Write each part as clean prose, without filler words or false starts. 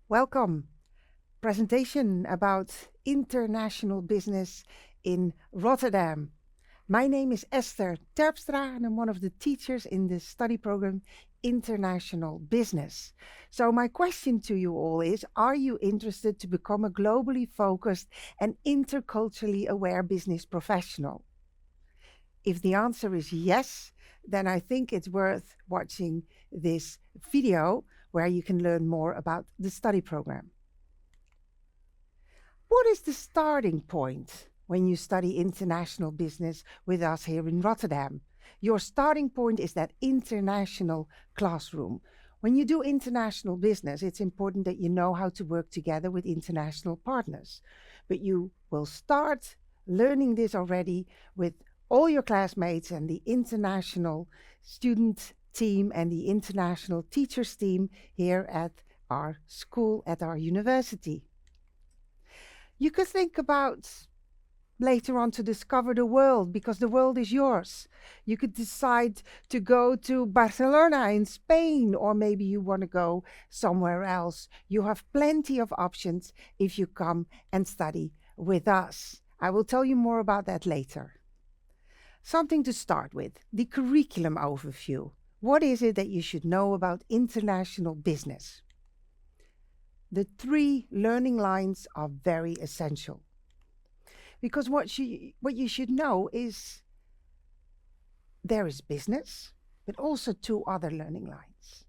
Welcome. Presentation about international business in Rotterdam. My name is Esther Terpstra and I'm one of the teachers in the study program International Business. So my question to you all is, are you interested to become a globally focused and interculturally aware business professional? If the answer is yes, then I think it's worth watching this video where you can learn more about the study program. What is the starting point when you study international business with us here in Rotterdam? Your starting point is that international classroom. When you do international business, it's important that you know how to work together with international partners. But you will start learning this already with all your classmates and the international student team and the international teachers team here at our school, at our university. You could think about later on to discover the world, because the world is yours. You could decide to go to Barcelona in Spain, or maybe you want to go somewhere else. You have plenty of options if you come and study with us. I will tell you more about that later. Something to start with, the curriculum overview. What is it that you should know about international business? The 3 learning lines are very essential. Because what you should know is there is business, but also 2 other learning lines.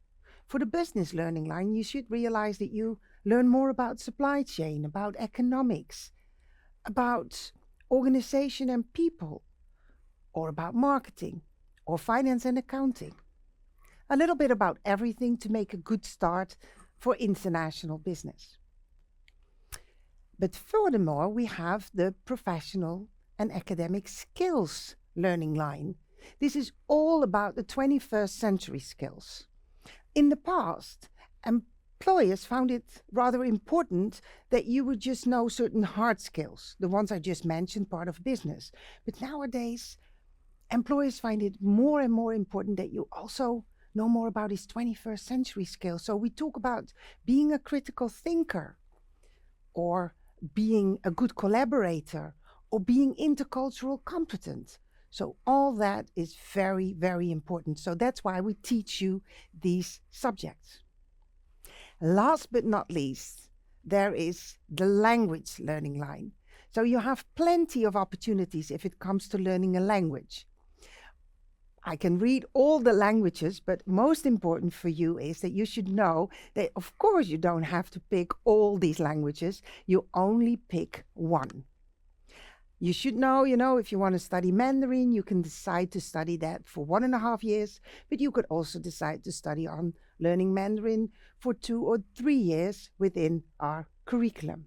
For the business learning line, you should realize that you learn more about supply chain, about economics, about organization and people, or about marketing, or finance and accounting. A little bit about everything to make a good start for international business. But furthermore, we have the professional and academic skills learning line. This is all about the 21st century skills. In the past, employers found it rather important that you would just know certain hard skills, the ones I just mentioned, part of business. But nowadays, employers find it more and more important that you also know more about these 21st century skills. So we talk about being a critical thinker, or being a good collaborator, or being intercultural competent. So all that is very, very important. So that's why we teach you these subjects. Last but not least, there is the language learning line. So you have plenty of opportunities if it comes to learning a language. I can read all the languages, but most important for you is that you should know that, of course, you don't have to pick all these languages. You only pick one. You should know, if you want to study Mandarin, you can decide to study that for 1.5 years, but you could also decide to study on learning Mandarin for 2 or 3 years within our curriculum.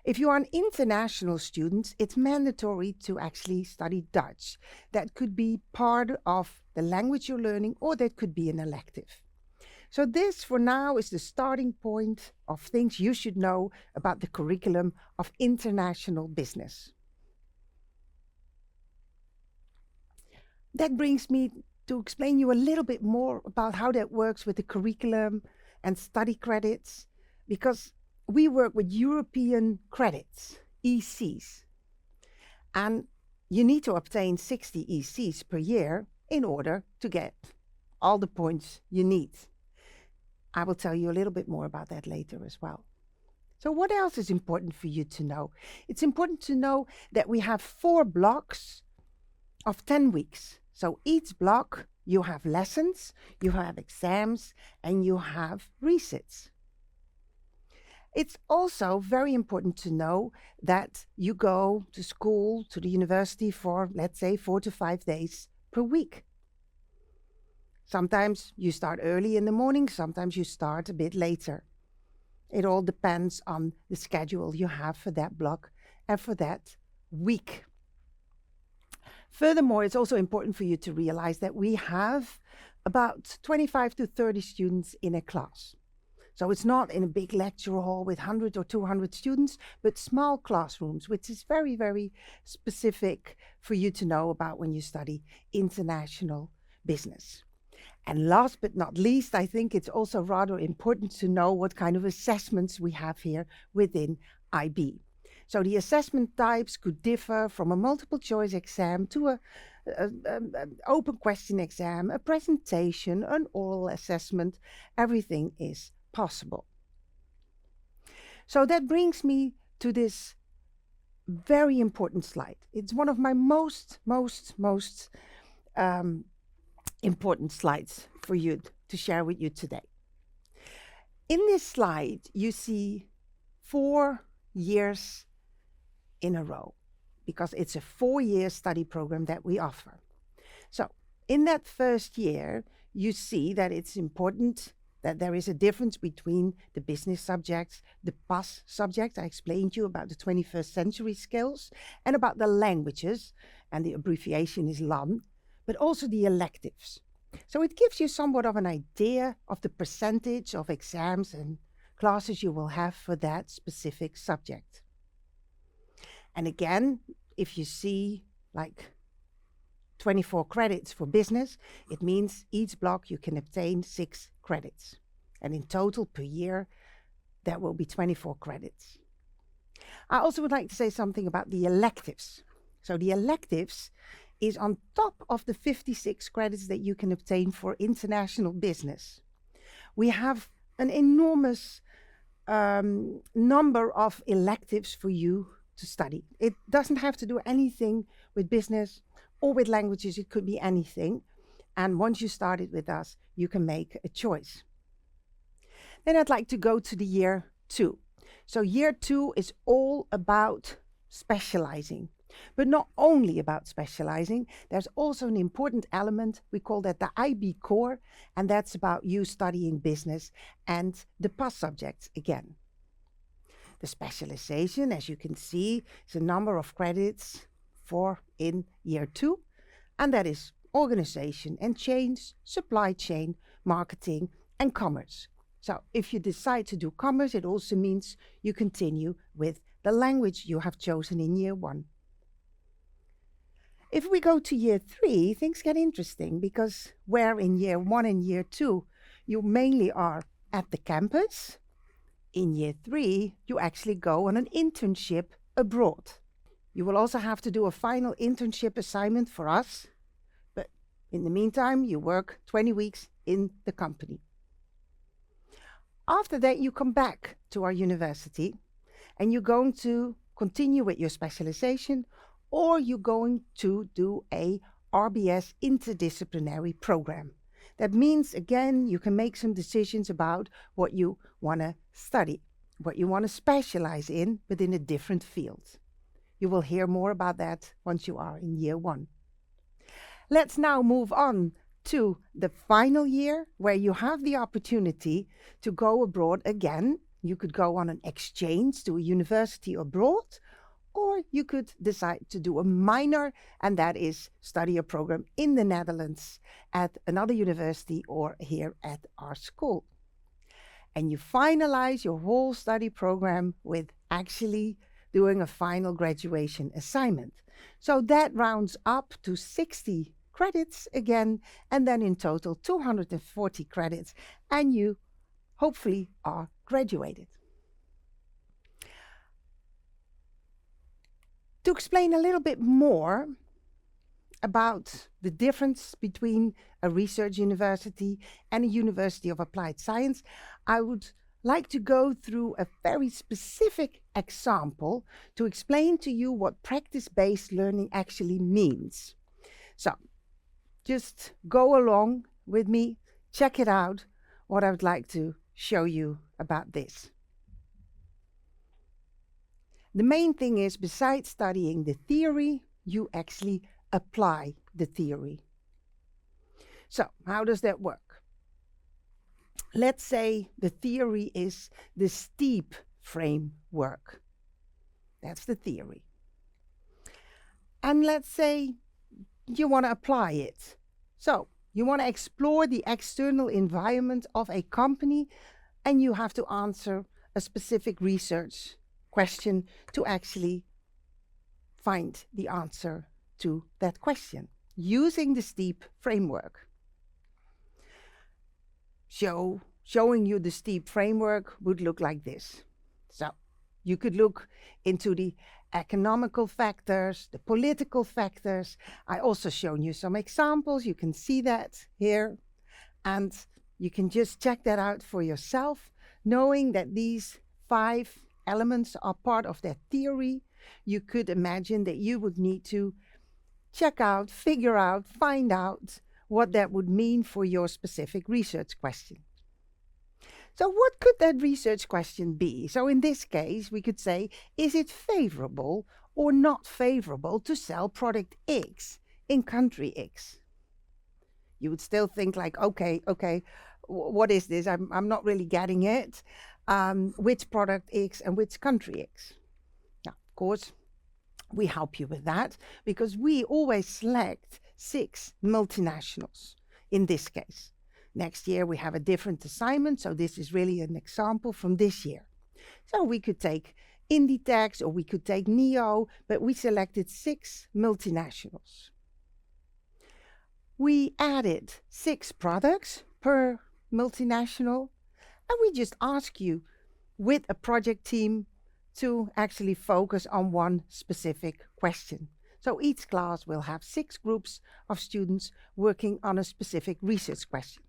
If you are an international student, it's mandatory to actually study Dutch. That could be part of the language you're learning, or that could be an elective. So this, for now, is the starting point of things you should know about the curriculum of international business. That brings me to explain you a little bit more about how that works with the curriculum and study credits, because we work with European credits, ECs, and you need to obtain 60 ECs per year in order to get all the points you need. I will tell you a little bit more about that later as well. So what else is important for you to know? It's important to know that we have 4 blocks of 10 weeks. So each block, you have lessons, you have exams, and you have resits. It's also very important to know that you go to school, to the university for, let's say, 4 to 5 days per week. Sometimes you start early in the morning, sometimes you start a bit later. It all depends on the schedule you have for that block and for that week. Furthermore, it's also important for you to realize that we have about 25 to 30 students in a class. So it's not in a big lecture hall with 100 or 200 students, but small classrooms, which is very, very specific for you to know about when you study international business. And last but not least, I think it's also rather important to know what kind of assessments we have here within IB. So the assessment types could differ from a multiple choice exam to an open question exam, a presentation, an oral assessment. Everything is possible. So that brings me to this very important slide. It's one of my most important slides for you to share with you today. In this slide, you see 4 years in a row, because it's a 4-year study program that we offer. So in that first year, you see that it's important that there is a difference between the business subjects, the PAS subjects. I explained to you about the 21st century skills and about the languages, and the abbreviation is LAN, but also the electives. So it gives you somewhat of an idea of the percentage of exams and classes you will have for that specific subject. And again, if you see like 24 credits for business, it means each block you can obtain 6 credits. And in total per year, that will be 24 credits. I also would like to say something about the electives. So the electives is on top of the 56 credits that you can obtain for international business. We have an enormous number of electives for you to study. It doesn't have to do anything with business or with languages. It could be anything. And once you started with us, you can make a choice. Then I'd like to go to the year 2. So year 2 is all about specializing. But not only about specializing, there's also an important element. We call that the IB core, and that's about you studying business and the PAS subjects again. The specialization, as you can see, is a number of credits for in year 2, and that is organization and change, supply chain, marketing, and commerce. So if you decide to do commerce, it also means you continue with the language you have chosen in year 1. If we go to year 3, things get interesting, because where in year 1 and year 2 you mainly are at the campus, in year 3 you actually go on an internship abroad. You will also have to do a final internship assignment for us, but in the meantime you work 20 weeks in the company. After that you come back to our university and you're going to continue with your specialization, or you're going to do a RBS interdisciplinary program. That means, again, you can make some decisions about what you want to study, what you want to specialize in within a different field. You will hear more about that once you are in year 1. Let's now move on to the final year, where you have the opportunity to go abroad again. You could go on an exchange to a university abroad, or you could decide to do a minor, and that is study a program in the Netherlands at another university or here at our school. And you finalize your whole study program with actually doing a final graduation assignment. So that rounds up to 60 credits again, and then in total 240 credits, and you hopefully are graduated. To explain a little bit more about the difference between a research university and a university of applied science, I would like to go through a very specific example to explain to you what practice-based learning actually means. So, just go along with me, check it out, what I would like to show you about this. The main thing is, besides studying the theory, you actually apply the theory. So, how does that work? Let's say the theory is the STEEP framework. That's the theory. And let's say you want to apply it. So, you want to explore the external environment of a company, and you have to answer a specific research question to actually find the answer to that question using the STEEP framework. showing you the STEEP framework would look like this. So you could look into the economical factors, the political factors. I also shown you some examples. You can see that here. And you can just check that out for yourself, knowing that these 5 elements are part of that theory. You could imagine that you would need to check out, figure out, find out what that would mean for your specific research question. So what could that research question be? So in this case, we could say, is it favorable or not favorable to sell product X in country X? You would still think like, okay, what is this? I'm not really getting it. Which product X and which country X? Now, of course, we help you with that because we always select 6 multinationals in this case. Next year we have a different assignment, so this is really an example from this year. So we could take Inditex or we could take Neo, but we selected 6 multinationals. We added 6 products per multinational, and we just ask you with a project team to actually focus on one specific question. So each class will have 6 groups of students working on a specific research question.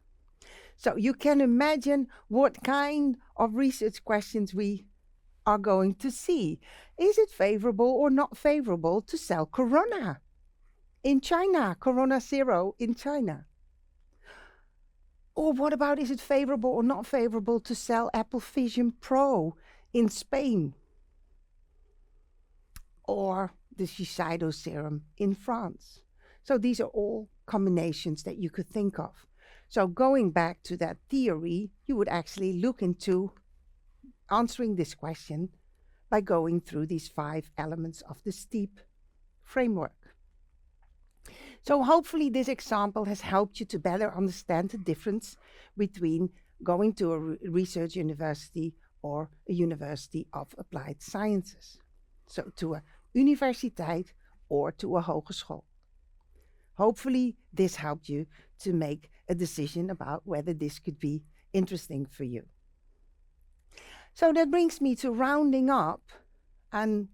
So you can imagine what kind of research questions we are going to see. Is it favorable or not favorable to sell Corona in China, Corona Zero in China? Or what about, is it favorable or not favorable to sell Apple Vision Pro in Spain? Or the Shiseido serum in France? So these are all combinations that you could think of. So going back to that theory, you would actually look into answering this question by going through these 5 elements of the STEEP framework. So hopefully this example has helped you to better understand the difference between going to a research university or a university of applied sciences. So to a universiteit or to a hogeschool. Hopefully this helped you to make a decision about whether this could be interesting for you. So that brings me to rounding up, and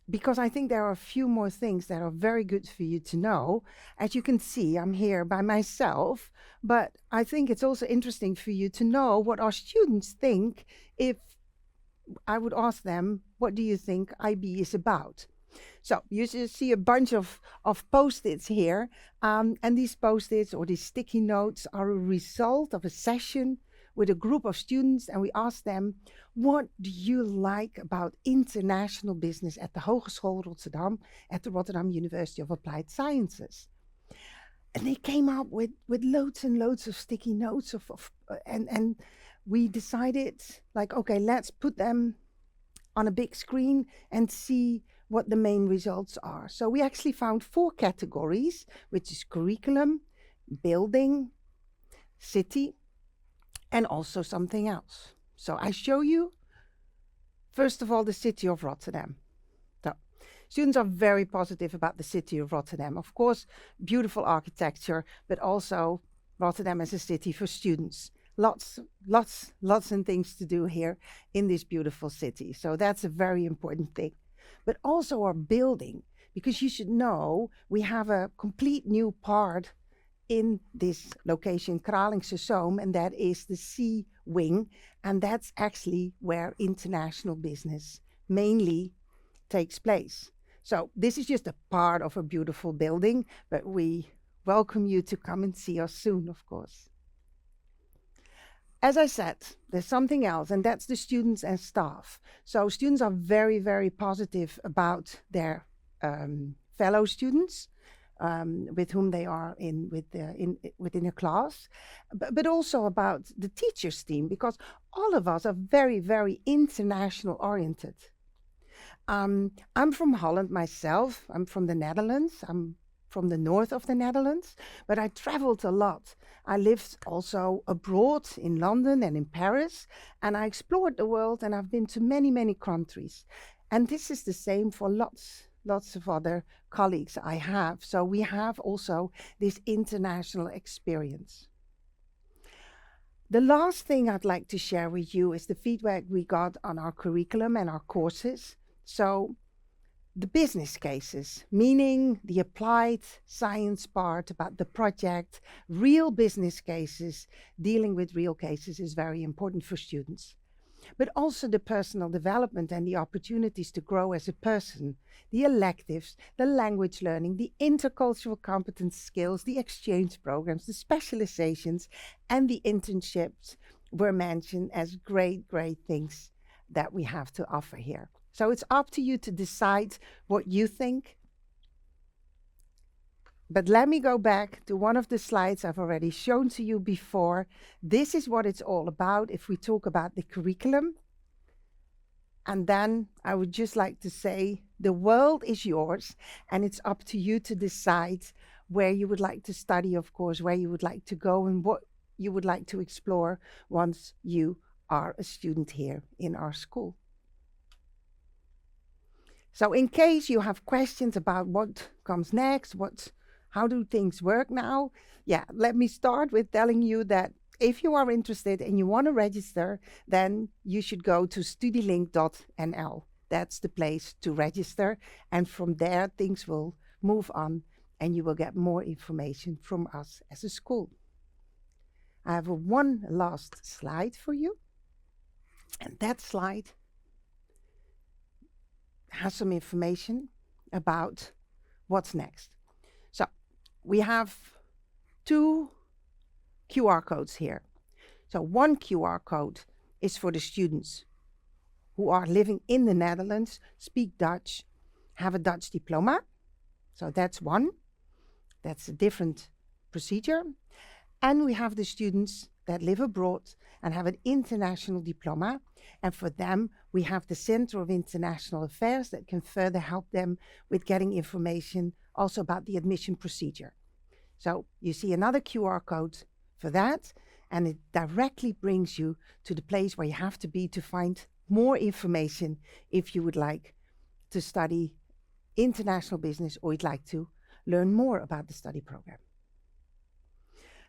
because I think there are a few more things that are very good for you to know. As you can see, I'm here by myself, but I think it's also interesting for you to know what our students think if I would ask them, what do you think IB is about? So you see a bunch of post-its here, and these post-its or these sticky notes are a result of a session with a group of students, and we asked them, what do you like about international business at the Hogeschool Rotterdam, at the Rotterdam University of Applied Sciences? And they came up with loads and loads of sticky notes and we decided, like, okay, let's put them on a big screen and see what the main results are. So we actually found 4 categories, which is curriculum, building, city, and also something else. So I show you, first of all, the city of Rotterdam. So students are very positive about the city of Rotterdam. Of course, beautiful architecture, but also Rotterdam as a city for students. Lots and things to do here in this beautiful city. So that's a very important thing. But also our building, because you should know we have a complete new part in this location, Kralingse Zoom, and that is the C wing, and that's actually where international business mainly takes place. So this is just a part of a beautiful building, but we welcome you to come and see us soon, of course. As I said, there's something else, and that's the students and staff. So students are very, very positive about their fellow students with whom they are within a class, but also about the teachers team, because all of us are very, very international oriented. I'm from Holland myself. I'm from the Netherlands. I'm from the north of the Netherlands, but I traveled a lot. I lived also abroad in London and in Paris, and I explored the world, and I've been to many, many countries. And this is the same for lots of other colleagues I have. So we have also this international experience. The last thing I'd like to share with you is the feedback we got on our curriculum and our courses. So the business cases, meaning the applied science part about the project, real business cases, dealing with real cases is very important for students. But also the personal development and the opportunities to grow as a person, the electives, the language learning, the intercultural competence skills, the exchange programs, the specializations, and the internships were mentioned as great things that we have to offer here. So it's up to you to decide what you think. But let me go back to one of the slides I've already shown to you before. This is what it's all about if we talk about the curriculum. And then I would just like to say, the world is yours, and it's up to you to decide where you would like to study, of course, where you would like to go, and what you would like to explore once you are a student here in our school. So in case you have questions about what comes next, how do things work now? Yeah, let me start with telling you that if you are interested and you want to register, then you should go to studylink.nl. That's the place to register. And from there, things will move on and you will get more information from us as a school. I have one last slide for you. And that slide has some information about what's next. So we have 2 QR codes here. So one QR code is for the students who are living in the Netherlands, speak Dutch, have a Dutch diploma. So that's one. That's a different procedure. And we have the students that live abroad and have an international diploma. And for them, we have the Center of International Affairs that can further help them with getting information also about the admission procedure. So you see another QR code for that, and it directly brings you to the place where you have to be to find more information if you would like to study international business or you'd like to learn more about the study program.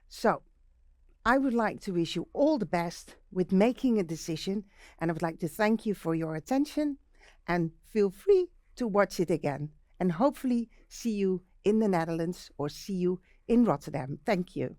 So I would like to wish you all the best with making a decision, and I would like to thank you for your attention, and feel free to watch it again and hopefully see you in the Netherlands or see you in Rotterdam. Thank you.